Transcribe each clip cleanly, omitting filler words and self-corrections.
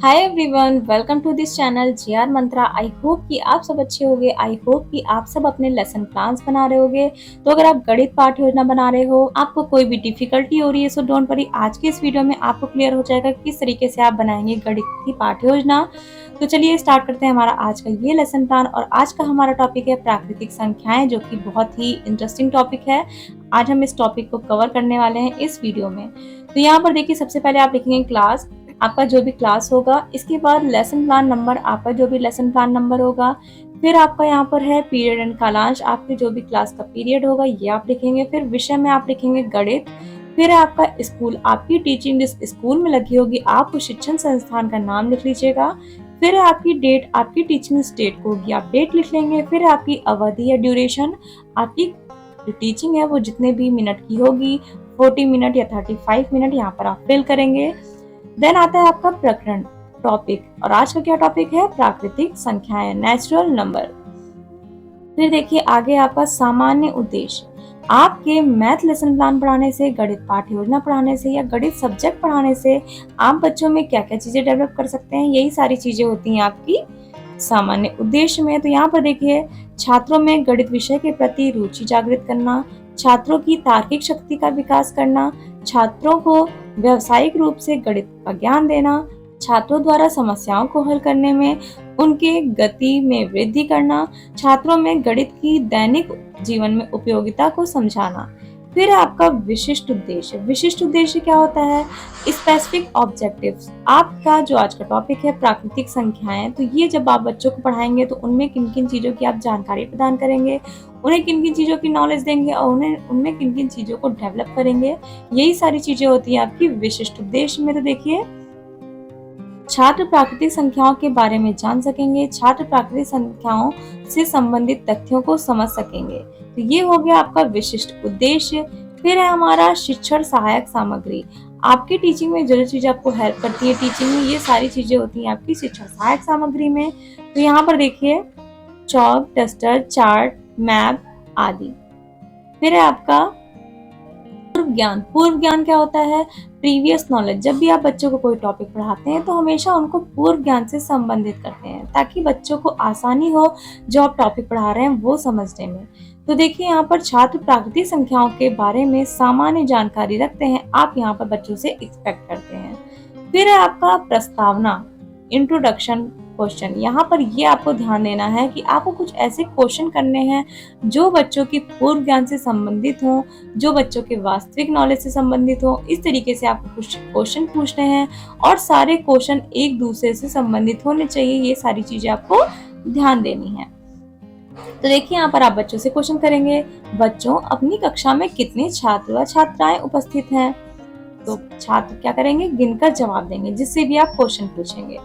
Hi everyone, welcome to this channel GR Mantra. I hope कि आप सब अच्छे होंगे। आई होप कि आप सब अपने लेसन प्लान्स बना रहे होंगे। तो अगर आप गणित पाठ योजना बना रहे हो, आपको कोई भी डिफिकल्टी हो रही है, सो डोंट वरी। आज के इस वीडियो में आपको क्लियर हो जाएगा किस तरीके से आप बनाएंगे गणित की पाठ योजना। तो चलिए स्टार्ट करते हैं हमारा आज का ये लेसन प्लान। और आज का हमारा टॉपिक है प्राकृतिक संख्याएं, जो कि बहुत ही इंटरेस्टिंग टॉपिक है। आज हम इस टॉपिक को कवर करने वाले हैं इस वीडियो में। तो यहाँ पर देखिए, सबसे पहले आप लिखेंगे क्लास, आपका जो भी क्लास होगा। इसके बाद लेसन प्लान नंबर, आपका जो भी लेसन प्लान नंबर होगा। फिर आपका यहाँ पर है पीरियड एंड कालांश, आपके जो भी क्लास का पीरियड होगा ये आप लिखेंगे। फिर विषय में आप लिखेंगे गणित। फिर आपका स्कूल, आपकी टीचिंग जिस स्कूल में लगी होगी आप उस शिक्षण संस्थान का नाम लिख लीजिएगा। फिर आपकी डेट, आपकी टीचिंग स्टेट को होगी, आप डेट लिख लेंगे। फिर आपकी अवधि या ड्यूरेशन, आपकी जो टीचिंग है वो जितने भी मिनट की होगी, 40 मिनट या 35 मिनट, यहाँ पर आप फिल करेंगे। देन आता है आपका प्रकरण टॉपिक, और आज का क्या टॉपिक है? प्राकृतिक संख्याएं, नेचुरल नंबर। फिर देखिए आगे आपका सामान्य उद्देश्य। आपके मैथ लेसन प्लान पढ़ाने से, गणित पाठ योजना पढ़ाने से या गणित सब्जेक्ट पढ़ाने से आप बच्चों में क्या क्या चीजें डेवलप कर सकते हैं, यही सारी चीजें होती हैं आपकी सामान्य उद्देश्य में। तो यहाँ पर देखिए, छात्रों में गणित विषय के प्रति रुचि जागृत करना, छात्रों की तार्किक शक्ति का विकास करना, छात्रों को व्यावसायिक रूप से गणित का ज्ञान देना, छात्रों द्वारा समस्याओं को हल करने में उनके गति में वृद्धि करना, छात्रों में गणित की दैनिक जीवन में उपयोगिता को समझाना। फिर आपका विशिष्ट उद्देश्य। विशिष्ट उद्देश्य क्या होता है? Specific objectives. आपका जो आज का टॉपिक है प्राकृतिक संख्याएं, तो ये जब आप बच्चों को पढ़ाएंगे तो उनमें किन किन चीजों की आप जानकारी प्रदान करेंगे, उन्हें किन किन चीजों की नॉलेज देंगे और उनमें किन किन चीजों को डेवलप करेंगे, यही सारी चीजें होती हैं आपकी विशिष्ट उद्देश्य में। तो देखिए, छात्र प्राकृतिक संख्याओं के बारे में जान सकेंगे, छात्र प्राकृतिक संख्याओं से संबंधित तथ्यों को समझ सकेंगे। तो ये हो गया आपका विशिष्ट उद्देश्य। फिर है हमारा शिक्षण सहायक सामग्री। आपकी टीचिंग में जो जो चीज आपको हेल्प करती है टीचिंग में, ये सारी चीजें होती हैं आपकी शिक्षण सहायक सामग्री में। तो यहाँ पर देखिए, चौक, डस्टर, चार्ट, मैप आदि। फिर है आपका पूर्व ज्ञान। पूर्व ज्ञान क्या होता है? Previous knowledge. जब भी आप बच्चों को कोई टॉपिक पढ़ाते हैं तो हमेशा उनको पूर्व ज्ञान से संबंधित करते हैं, ताकि बच्चों को आसानी हो जो आप टॉपिक पढ़ा रहे हैं वो समझने में। तो देखिए, यहाँ पर छात्र प्राकृतिक संख्याओं के बारे में सामान्य जानकारी रखते हैं, आप यहाँ पर बच्चों से एक्सपेक्ट करते हैं। फिर है आपका प्रस्तावना, इंट्रोडक्शन क्वेश्चन। यहाँ पर ये आपको ध्यान देना है कि आपको कुछ ऐसे क्वेश्चन करने हैं जो बच्चों की पूर्व ज्ञान से संबंधित हो, जो बच्चों के वास्तविक नॉलेज से संबंधित हो। इस तरीके से आपको कुछ क्वेश्चन पूछने हैं और सारे क्वेश्चन एक दूसरे से संबंधित होने चाहिए। ये सारी चीजें आपको ध्यान देनी है। तो देखिए, यहाँ पर आप बच्चों से क्वेश्चन करेंगे, बच्चों अपनी कक्षा में कितने छात्र व छात्राएं उपस्थित हैं? तो छात्र क्या करेंगे? गिनकर जवाब देंगे, जिससे भी आप क्वेश्चन पूछेंगे।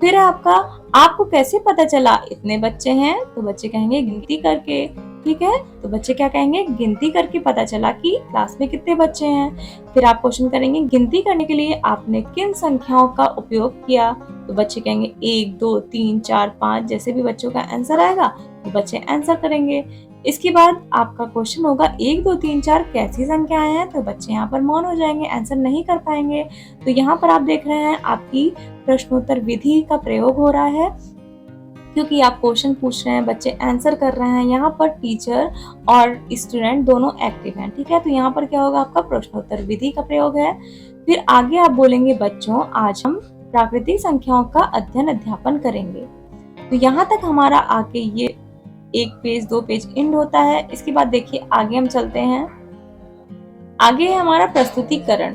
फिर आपका, आपको कैसे पता चला इतने बच्चे हैं? तो बच्चे कहेंगे गिनती करके। ठीक है, तो बच्चे क्या कहेंगे? गिनती करके पता चला कि क्लास में कितने बच्चे हैं। फिर आप क्वेश्चन करेंगे, गिनती करने के लिए आपने किन संख्याओं का उपयोग किया? तो बच्चे कहेंगे 1, 2, 3, 4, 5, जैसे भी बच्चों का आंसर आएगा तो बच्चे आंसर करेंगे। इसके बाद आपका क्वेश्चन होगा 1, 2, 3, 4 कैसी संख्याएं हैं? तो बच्चे यहाँ पर मौन हो जाएंगे, आंसर नहीं कर पाएंगे। तो यहाँ पर आप देख रहे हैं आपकी प्रश्नोत्तर विधि का प्रयोग हो रहा है, क्योंकि आप क्वेश्चन पूछ रहे हैं, बच्चे आंसर कर रहे हैं। यहाँ पर टीचर और स्टूडेंट दोनों एक्टिव हैं। ठीक है, तो यहाँ पर क्या होगा? आपका प्रश्नोत्तर विधि का प्रयोग है। फिर आगे आप बोलेंगे, बच्चों आज हम प्राकृतिक संख्याओं का अध्ययन अध्यापन करेंगे। तो यहाँ तक हमारा आके ये 1 पेज 2 पेज एंड होता है। इसके बाद देखिए आगे हम चलते हैं। आगे है हमारा प्रस्तुतिकरण।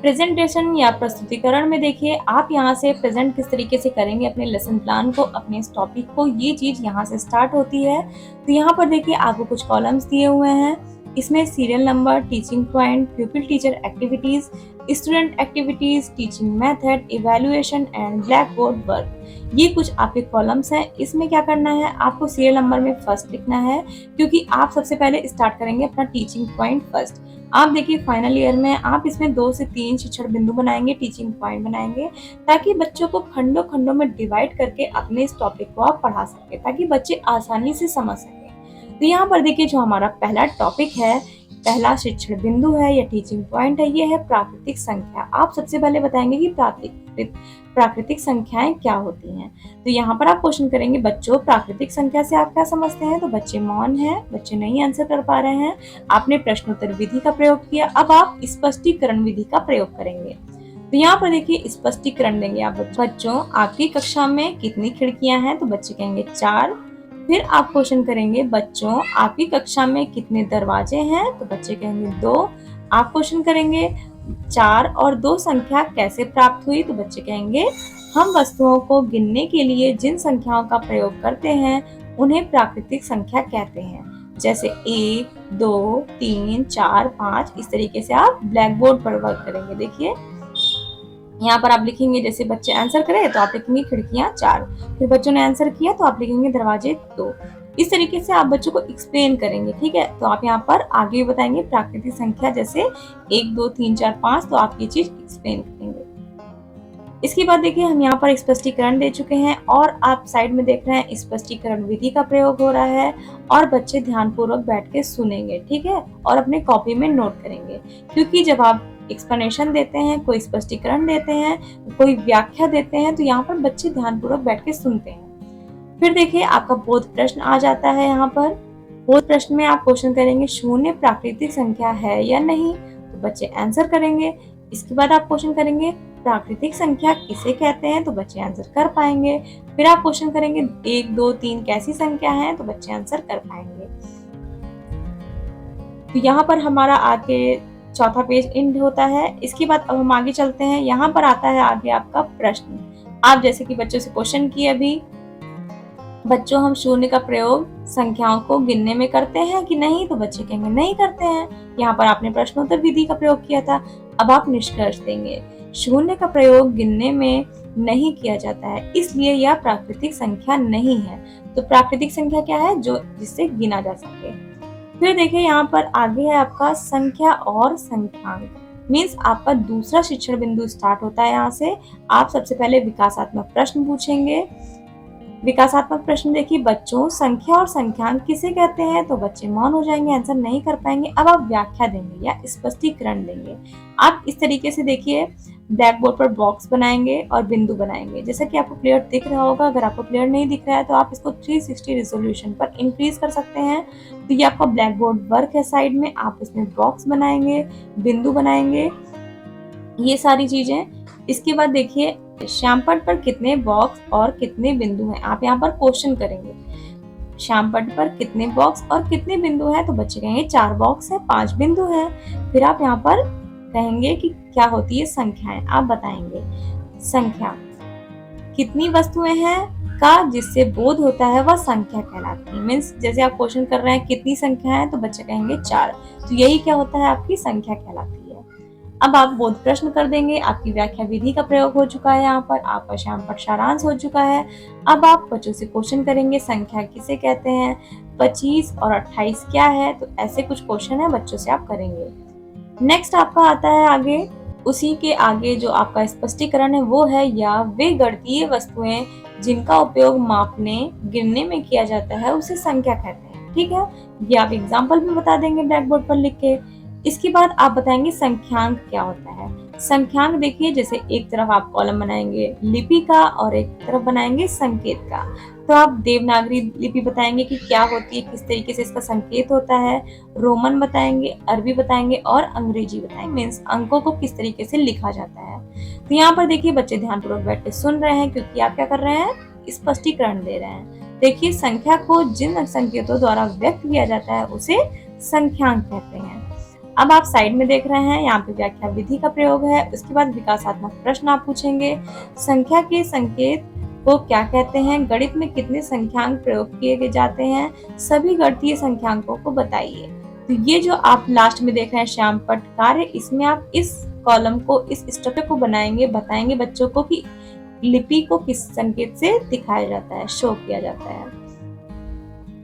प्रेजेंटेशन या प्रस्तुतिकरण में देखिए, आप यहाँ से प्रेजेंट किस तरीके से करेंगे अपने लेसन प्लान को, अपने इस टॉपिक को, ये चीज यहाँ से स्टार्ट होती है। तो यहाँ पर देखिए आपको कुछ कॉलम्स दिए हुए हैं। इसमें serial number, teaching point, प्यूपिल teacher activities, student activities, teaching method, evaluation and black board work, ये कुछ आपके कॉलम्स हैं। इसमें क्या करना है? आपको सीरियल नंबर में फर्स्ट लिखना है, क्योंकि आप सबसे पहले स्टार्ट करेंगे अपना टीचिंग पॉइंट फर्स्ट। आप देखिए फाइनल ईयर में आप इसमें 2 से 3 शिक्षण बिंदु बनाएंगे, टीचिंग पॉइंट बनाएंगे, ताकि बच्चों को खंडों खंडों में डिवाइड करके अपने इस टॉपिक को आप पढ़ा सके, ताकि बच्चे आसानी से समझ सके। तो यहाँ पर देखिए, जो हमारा पहला टॉपिक है पहला शिक्षण बिंदु है या टीचिंग पॉइंट है, ये है प्राकृतिक संख्या। आप सबसे पहले बताएंगे कि प्राकृतिक संख्याएं क्या होती हैं। तो यहाँ पर आप क्वेश्चन करेंगे बच्चों प्राकृतिक संख्या से आप क्या समझते हैं। तो बच्चे मौन हैं, बच्चे नहीं आंसर कर पा रहे हैं। आपने प्रश्नोत्तर विधि का प्रयोग किया, अब आप स्पष्टीकरण विधि का प्रयोग करेंगे। तो यहाँ पर देखिए स्पष्टीकरण देंगे आप बच्चों आपकी कक्षा में कितनी खिड़कियां हैं। तो बच्चे कहेंगे 4। फिर आप क्वेश्चन करेंगे बच्चों आपकी कक्षा में कितने दरवाजे हैं। तो बच्चे कहेंगे 2। आप क्वेश्चन करेंगे 4 और 2 संख्या कैसे प्राप्त हुई। तो बच्चे कहेंगे हम वस्तुओं को गिनने के लिए जिन संख्याओं का प्रयोग करते हैं उन्हें प्राकृतिक संख्या कहते हैं, जैसे 1, 2, 3, 4, 5। इस तरीके से आप ब्लैक बोर्ड पर वर्क करेंगे। देखिए यहाँ पर आप लिखेंगे, जैसे बच्चे आंसर करें तो आप लिखेंगे खिड़कियां 4, फिर बच्चों ने आंसर किया तो आप लिखेंगे दरवाजे 2। इस तरीके से आप बच्चों को एक्सप्लेन करेंगे। ठीक है, तो आप यहाँ पर आगे बताएंगे प्राकृतिक संख्या जैसे 1, 2, 3, 4, 5। तो आप ये चीज एक्सप्लेन करेंगे। इसके बाद देखिए हम यहाँ पर स्पष्टीकरण दे चुके हैं और आप साइड में देख रहे हैं स्पष्टीकरण विधि का प्रयोग हो रहा है और बच्चे ध्यानपूर्वक बैठ के सुनेंगे। ठीक है, और अपने कॉपी में नोट करेंगे, क्योंकि जब आप एक्सप्लेनेशन देते हैं, कोई स्पष्टीकरण देते हैं, कोई व्याख्या देते हैं, तो यहाँ पर बच्चे ध्यानपूर्वक बैठ के सुनते हैं। फिर देखिए आपका बोध प्रश्न आ जाता है। यहाँ पर बोध प्रश्न में आप क्वेश्चन करेंगे शून्य प्राकृतिक संख्या है या नहीं। तो बच्चे आंसर करेंगे। इसके बाद आप क्वेश्चन करेंगे प्राकृतिक संख्या किसे कहते हैं। तो बच्चे आंसर कर पाएंगे। फिर आप क्वेश्चन करेंगे 1, 2, 3 कैसी संख्या है। तो बच्चे आंसर कर पाएंगे। तो यहाँ पर हमारा आगे चौथा पेज एंड होता है। इसके बाद अब हम आगे चलते हैं। यहाँ पर आता है आगे आपका प्रश्न। आप जैसे कि बच्चों से क्वेश्चन किए अभी, बच्चों हम शून्य का प्रयोग संख्याओं को गिनने में करते हैं कि नहीं। तो बच्चे कहेंगे नहीं करते हैं। यहाँ पर आपने प्रश्नोत्तर विधि का प्रयोग किया था। अब आप निष्कर्ष देंगे शून्य का प्रयोग गिनने में नहीं किया जाता है, इसलिए यह प्राकृतिक संख्या नहीं है। तो प्राकृतिक संख्या क्या है, जो जिससे गिना जा सके। फिर देखिए यहाँ पर आगे है आपका संख्या और संख्यांक, मीन्स आपका दूसरा शिक्षण बिंदु स्टार्ट होता है। यहाँ से आप सबसे पहले विकासात्मक प्रश्न पूछेंगे। विकासात्मक प्रश्न देखिए बच्चों संख्या और संख्यांक किसे कहते हैं। तो बच्चे मौन हो जाएंगे, आंसर नहीं कर पाएंगे। अब आप व्याख्या देंगे या स्पष्टीकरण देंगे। आप इस तरीके से देखिए ब्लैक बोर्ड पर बॉक्स बनाएंगे और बिंदु बनाएंगे, जैसा कि आपको क्लियर दिख रहा होगा। अगर आपको क्लियर नहीं दिख रहा है तो आप इसको 360 रेजोल्यूशन पर इंक्रीज कर सकते हैं। तो ये आपका ब्लैक बोर्ड वर्क है। साइड में आप इसमें बॉक्स बनाएंगे, बिंदु बनाएंगे, ये सारी चीजें। इसके बाद देखिए श्यामपट्ट पर कितने बॉक्स और कितने बिंदु हैं। आप यहाँ पर क्वेश्चन करेंगे श्यामपट्ट पर कितने बॉक्स और कितने बिंदु हैं। तो बच्चे कहेंगे 4 बॉक्स है, 5 बिंदु है। फिर आप यहाँ पर कहेंगे कि क्या होती है संख्याएं। आप बताएंगे संख्या कितनी वस्तुएं हैं का जिससे बोध होता है वह संख्या कहलाती है। मीन्स जैसे आप क्वेश्चन कर रहे हैं कितनी संख्या है, तो बच्चे कहेंगे 4। तो यही क्या होता है, आपकी संख्या कहलाती है। अब आप बोध प्रश्न कर देंगे। आपकी व्याख्या विधि का प्रयोग हो चुका है। यहाँ पर आपका श्यामपट्ट सारांश हो चुका है। अब आप बच्चों से क्वेश्चन करेंगे संख्या किसे कहते हैं, 25 और 28 क्या है। तो ऐसे कुछ क्वेश्चन है बच्चों से आप करेंगे। नेक्स्ट आपका आता है आगे, उसी के आगे जो आपका स्पष्टीकरण है वो है या वे गणितीय वस्तुएं जिनका उपयोग मापने गिनने में किया जाता है उसे संख्या कहते हैं। ठीक है, ये आप एग्जाम्पल भी बता देंगे ब्लैक बोर्ड पर लिख के। इसके बाद आप बताएंगे संख्यांक क्या होता है। संख्यांक देखिए जैसे एक तरफ आप कॉलम बनाएंगे लिपि का और एक तरफ बनाएंगे संकेत का। तो आप देवनागरी लिपि बताएंगे कि क्या होती है, किस तरीके से इसका संकेत होता है। रोमन बताएंगे, अरबी बताएंगे और अंग्रेजी बताएंगे, मीन्स अंकों को किस तरीके से लिखा जाता है। तो यहाँ पर देखिए बच्चे ध्यानपूर्वक बैठ के सुन रहे हैं, क्योंकि आप क्या कर रहे हैं, स्पष्टीकरण दे रहे हैं। देखिए संख्या को जिन संकेतों द्वारा व्यक्त किया जाता है उसे संख्यांक कहते हैं। अब आप साइड में देख रहे हैं, यहाँ पे व्याख्या विधि का प्रयोग है। उसके बाद विकासात्मक प्रश्न आप पूछेंगे, संख्या के संकेत को क्या कहते हैं, गणित में कितने संख्यांक प्रयोग किए जाते हैं, सभी गणितीय संख्यांकों को बताइए। तो ये जो आप लास्ट में देख रहे हैं श्यामपट्ट कार्य, इसमें आप इस कॉलम को, इस स्ट्रक्चर को बनाएंगे, बताएंगे बच्चों को कि लिपि को किस संकेत से दिखाया जाता है, शो किया जाता है।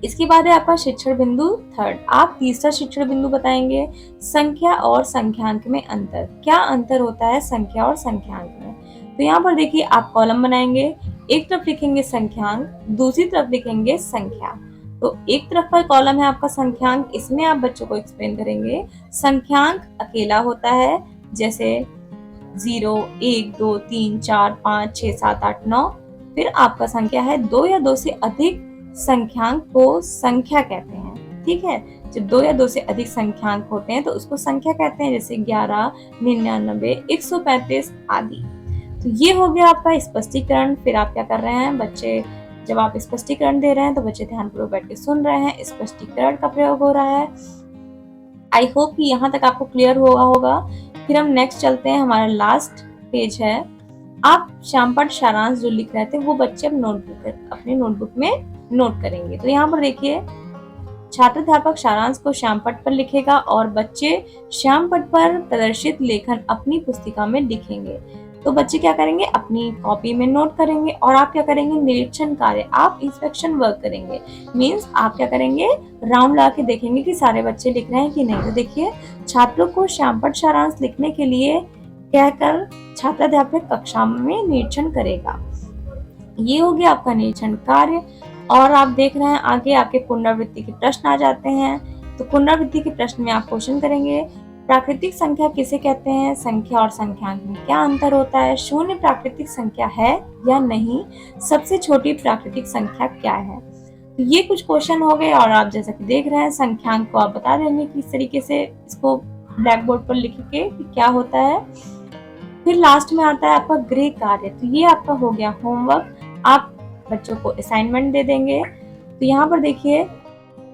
इसके बाद है आपका शिक्षण बिंदु थर्ड। आप तीसरा शिक्षण बिंदु बताएंगे संख्या और संख्यांक में अंतर। क्या अंतर होता है संख्या और संख्यांक में। तो यहाँ पर देखिए आप कॉलम बनाएंगे, एक तरफ लिखेंगे संख्यांक, दूसरी तरफ लिखेंगे संख्या। तो एक तरफ का कॉलम है आपका संख्यांक, इसमें आप बच्चों को एक्सप्लेन करेंगे संख्यांक अकेला होता है, जैसे 0, 1, 2, 3, 4, 5, 6, 7, 8, 9। फिर आपका संख्या है 2 या 2 से अधिक संख्यांक को संख्या कहते हैं। ठीक है, जब 2 या 2 से अधिक संख्यांक होते हैं तो उसको संख्या कहते हैं, जैसे 11, 99, 135 आदि। तो ये हो गया आपका स्पष्टीकरण। फिर आप क्या कर रहे हैं बच्चे, जब आप स्पष्टीकरण दे रहे हैं तो बच्चे ध्यानपूर्वक बैठ के सुन रहे हैं, स्पष्टीकरण का प्रयोग हो रहा है। आई होप कि यहाँ तक आपको क्लियर हुआ होगा। फिर हम नेक्स्ट चलते हैं, हमारा लास्ट पेज है। आप श्यामपट्ट सारांश जो लिख रहे थे वो बच्चे अपनी नोटबुक में नोट करेंगे। तो यहाँ पर देखिए, छात्राध्यापक सारांश को श्यामपट्ट पर लिखेगा और बच्चे श्यामपट्ट पर प्रदर्शित लेखन अपनी पुस्तिका में लिखेंगे। तो बच्चे क्या करेंगे, अपनी कॉपी में नोट करेंगे और आप क्या करेंगे, निरीक्षण कार्य, आप इंस्पेक्शन वर्क करेंगे। मीन्स आप क्या करेंगे, राउंड लगा के देखेंगे कि सारे बच्चे लिख रहे हैं कि नहीं। तो देखिए, छात्रों को श्यामपट्ट सारांश लिखने के लिए कहकर छात्राध्यापक कक्षा में निरीक्षण करेगा। ये हो गया आपका निरीक्षण कार्य। और आप देख रहे हैं आगे आपके पुनरावृत्ति के प्रश्न आ जाते हैं। तो पुनरावृत्ति के प्रश्न में आप क्वेश्चन करेंगे, प्राकृतिक संख्या किसे कहते हैं, संख्या और संख्यांक में क्या अंतर होता है, शून्य प्राकृतिक संख्या है या नहीं, सबसे छोटी प्राकृतिक संख्या क्या है। तो ये कुछ क्वेश्चन हो गए और आप जैसा कि देख रहे हैं संख्यांक को आप बता देंगे किस तरीके से इसको ब्लैक बोर्ड पर लिख के कि क्या होता है। फिर लास्ट में आता है आपका गृह कार्य। तो ये आपका हो गया होमवर्क, आप बच्चों को असाइनमेंट दे देंगे। तो यहाँ पर देखिए,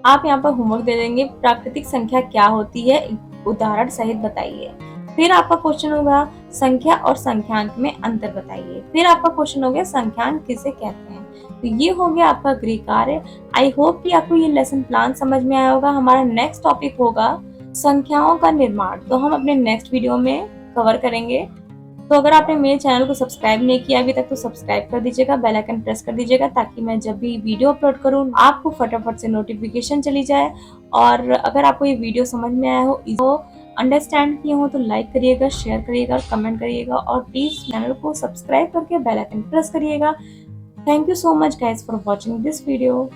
आप यहाँ पर होमवर्क दे देंगे, प्राकृतिक संख्या क्या होती है उदाहरण सहित बताइए। फिर आपका क्वेश्चन होगा संख्या और संख्यांक में अंतर बताइए। फिर आपका क्वेश्चन हो गया संख्यांक किसे कहते हैं। तो ये हो गया आपका गृह कार्य। आई होप कि आपको ये लेसन प्लान समझ में आया होगा। हमारा नेक्स्ट टॉपिक होगा संख्याओं का निर्माण, तो हम अपने नेक्स्ट वीडियो में कवर करेंगे। तो अगर आपने मेरे चैनल को सब्सक्राइब नहीं किया अभी तक तो सब्सक्राइब कर दीजिएगा, बेल आइकन प्रेस कर दीजिएगा ताकि मैं जब भी वीडियो अपलोड करूं आपको फटाफट से नोटिफिकेशन चली जाए। और अगर आपको ये वीडियो समझ में आया हो, इसको अंडरस्टैंड किए हो तो लाइक करिएगा, शेयर करिएगा, कमेंट करिएगा और प्लीज चैनल को सब्सक्राइब करके बेल आइकन प्रेस करिएगा। Thank you so much guys for watching this video.